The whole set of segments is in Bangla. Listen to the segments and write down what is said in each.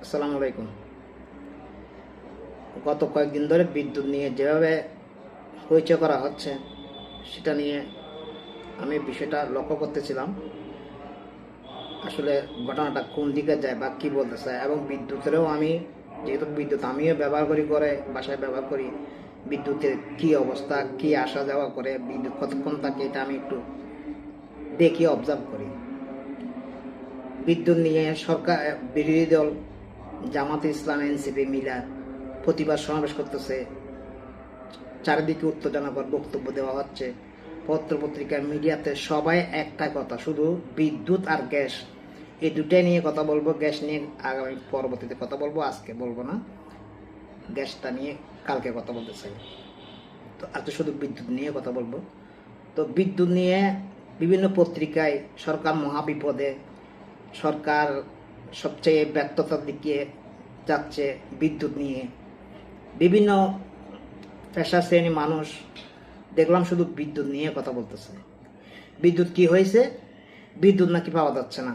আসসালামু আলাইকুম। গত কয়েকদিন ধরে বিদ্যুৎ নিয়ে যেভাবে হইচই করা হচ্ছে সেটা নিয়ে আমি বিষয়টা লক্ষ্য করতেছিলাম। আসলে ঘটনাটা কোন দিকে যায় বা কী বলতে চায়, এবং বিদ্যুতেরও আমি যেহেতু বিদ্যুৎ আমিও ব্যবহার করি, করে বাসায় ব্যবহার করি, বিদ্যুতের কী অবস্থা, কী আসা যাওয়া করে, বিদ্যুৎ কতক্ষণ থাকে, এটা আমি একটু দেখি, অবজার্ভ করি। বিদ্যুৎ নিয়ে সরকার, বিরোধী দল জামাতে ইসলাম, এনসিপি মিলা প্রতিবাদ সমাবেশ করতেছে, চারিদিকে উত্তেজনাকর বক্তব্য দেওয়া হচ্ছে, পত্রপত্রিকার মিডিয়াতে সবাই একটা কথা, শুধু বিদ্যুৎ আর গ্যাস, এই দুটাই নিয়ে কথা বলবো। গ্যাস নিয়ে আগামী পরবর্তীতে কথা বলবো, আজকে বলবো না। গ্যাসটা নিয়ে কালকে কথা বলতে চাই। তো আজকে শুধু বিদ্যুৎ নিয়ে কথা বলবো। তো বিদ্যুৎ নিয়ে বিভিন্ন পত্রিকায় সরকার মহাবিপদে, সরকার সবচেয়ে ব্যর্থতার দিকে যাচ্ছে বিদ্যুৎ নিয়ে, বিভিন্ন পেশা শ্রেণী মানুষ দেখলাম শুধু বিদ্যুৎ নিয়ে কথা বলতেছে। বিদ্যুৎ কি হয়েছে? বিদ্যুৎ নাকি পাওয়া যাচ্ছে না।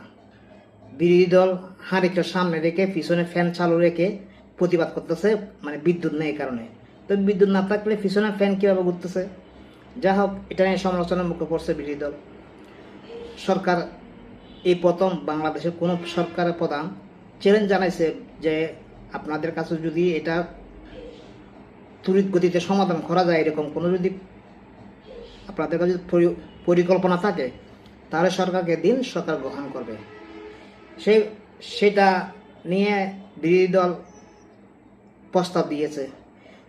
বিরোধী দল হাঁড়িকে সামনে রেখে পিছনে ফ্যান চালু রেখে প্রতিবাদ করতেছে, মানে বিদ্যুৎ নেই এই কারণে। তো বিদ্যুৎ না থাকলে পিছনে ফ্যান কীভাবে ঘুরতেছে? যা হোক, এটা নিয়ে সমালোচনার মুখে পড়ছে বিরোধী দল। সরকার এই প্রথম বাংলাদেশের কোনো সরকারের প্রধান চ্যালেঞ্জ জানাইছে যে আপনাদের কাছে যদি এটা তড়িৎ গতিতে সমাধান করা যায়, এরকম কোনো যদি আপনাদের কাছে পরিকল্পনা থাকে, তাহলে সরকারকে দিন, সরকার গ্রহণ করবে। সেটা নিয়ে বিরোধী দল প্রস্তাব দিয়েছে।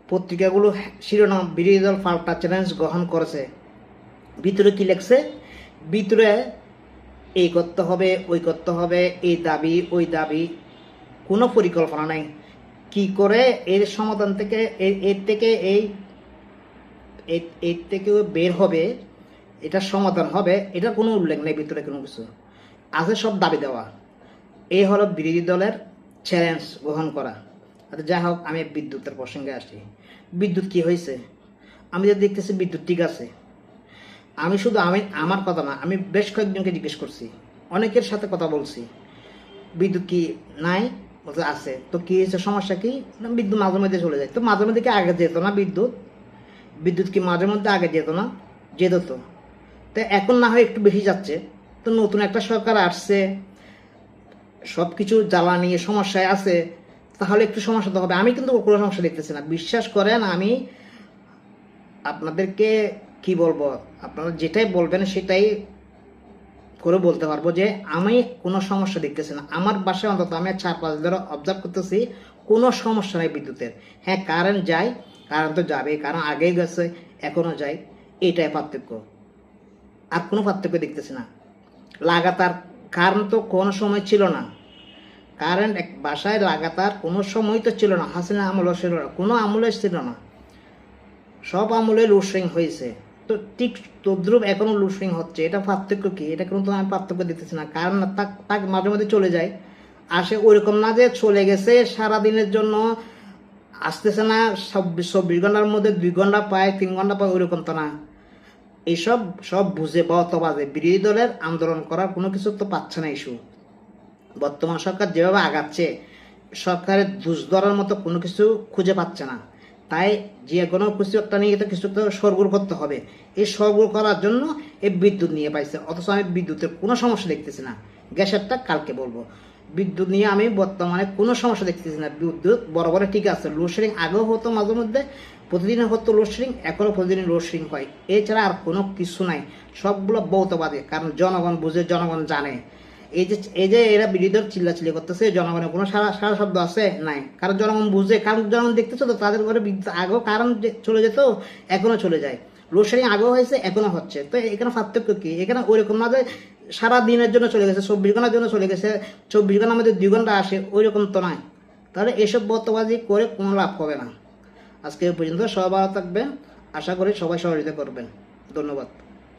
পত্রিকাগুলো শিরোনাম বিরোধী দল পাল্টা চ্যালেঞ্জ গ্রহণ করেছে। ভিতরে কি লেখছে? ভিতরে এই করতে হবে, ওই করতে হবে, এই দাবি, ওই দাবি, কোনো পরিকল্পনা নাই। কি করে এর সমাধান থেকে, এর থেকে বের হবে, এটা সমাধান হবে, এটা কোনো উল্লেখ নেই ভিতরে কোনো কিছু। আছে সব দাবি দেওয়া। এই হলো বিরোধী দলের চ্যালেঞ্জ গ্রহণ করা। আচ্ছা, যা হোক, আমি বিদ্যুতের প্রসঙ্গে আসি। বিদ্যুৎ কি হয়েছে? আমি যে দেখতেছি বিদ্যুৎ ঠিক আছে। আমি শুধু আমার কথা না, আমি বেশ কয়েকজনকে জিজ্ঞেস করছি, অনেকের সাথে কথা বলছি। বিদ্যুৎ কি নাই? বলতে আছে। তো কি হয়েছে, সমস্যা কি? না, বিদ্যুৎ মাঝে মধ্যে চলে যায়। তো মাঝে মধ্যে কি আগে যেত না বিদ্যুৎ? বিদ্যুৎ কি মাঝে মধ্যে আগে যেত না? যেত তো। তো এখন না হয় একটু বেশি যাচ্ছে। তো নতুন একটা সরকার আসছে, সব কিছু জ্বালানি সমস্যায় আছে, তাহলে একটু সমস্যা তো হবে। আমি কিন্তু কোনো সমস্যা দেখতেছি না, বিশ্বাস করেন। আমি আপনাদেরকে কি বলবো, আপনারা যেটাই বলবেন সেটাই করে বলতে পারবো যে আমি কোনো সমস্যা দেখতেছি না। আমার বাসায় অন্তত আমি 4-5 ধরে অবজার্ভ করতেছি, কোনো সমস্যা নেই বিদ্যুতের। হ্যাঁ, কারেন্ট যায়, কারেন্ট তো যাবে, কারণ আগেই গেছে, এখনও যায়, এটাই পার্থক্য। আর কোনো পার্থক্য দেখতেছি না। লাগাতার কারেন্ট তো কোনো সময় ছিল না। কারেন্ট এক বাসায় লাগাতার কোনো সময় তো ছিল না। হাসিনা আমলও ছিল না, কোনো আমলে ছিল না। সব আমলে লোডশেডিং হয়েছে। তো ঠিক তদ্রুপ এখনও লোডশেডিং হচ্ছে। এটা পার্থক্য কি? এটা কিন্তু আমি পার্থক্য দিতেছি না। কারণ তাক মাঝে মাঝে চলে যায়, আসে। ওইরকম না যে চলে গেছে সারাদিনের জন্য, আসতেছে না 24 ঘন্টার মধ্যে 2 ঘন্টা পায়, 3 ঘন্টা পায়, ওইরকম তো না। এইসব সব বুঝে বাজে বিরোধী দলের আন্দোলন করার কোনো কিছু তো পাচ্ছে না ইস্যু। বর্তমান সরকার যেভাবে আগাচ্ছে, সরকারের দোষ ধরার মতো কোনো কিছু খুঁজে পাচ্ছে না। তাই যে কোনো কিছু একটা নিয়ে তো কিছু তো সরগোল করতে হবে। এই সরগোল করার জন্য এই বিদ্যুৎ নিয়ে পাইছে। অথচ আমি বিদ্যুতের কোনো সমস্যা দেখতেছি না। গ্যাসেরটা কালকে বলবো। বিদ্যুৎ নিয়ে আমি বর্তমানে কোনো সমস্যা দেখতেছি না। বিদ্যুৎ বড় ঠিক আছে। লোডশেডিং আগেও হতো মাঝে মধ্যে, প্রতিদিন হতো লোডশেডিং, এখনও প্রতিদিন লোডশেডিং হয়। এছাড়া আর কোনো কিছু নাই। সবগুলো ভৌতবাদী। কারণ জনগণ বুঝে, জনগণ জানে। এই যে এরা বিরোধী চিল্লাচিল্লি করতেছে, জনগণের কোনো সারা শব্দ আছে নাই। কারণ জনগণ বুঝে, কারণ জনগণ দেখতেছে তো তাদের ঘরে বিদ্যুৎ আগেও কারণ চলে যেত, এখনো চলে যায়। লোডশেডিং আগেও হয়েছে, এখনো হচ্ছে। তো এখানে পার্থক্য কি? এখানে ওইরকম না যে সারা দিনের জন্য চলে গেছে, 24 ঘন্টার জন্য চলে গেছে, 24 ঘন্টার মধ্যে 2 ঘন্টা আসে, ওইরকম তো নয়। তাহলে এসব বর্তবাদী করে কোনো লাভ হবে না। আজকে এই পর্যন্ত। সবাই ভালো থাকবেন। আশা করি সবাই সহযোগিতা করবেন। ধন্যবাদ।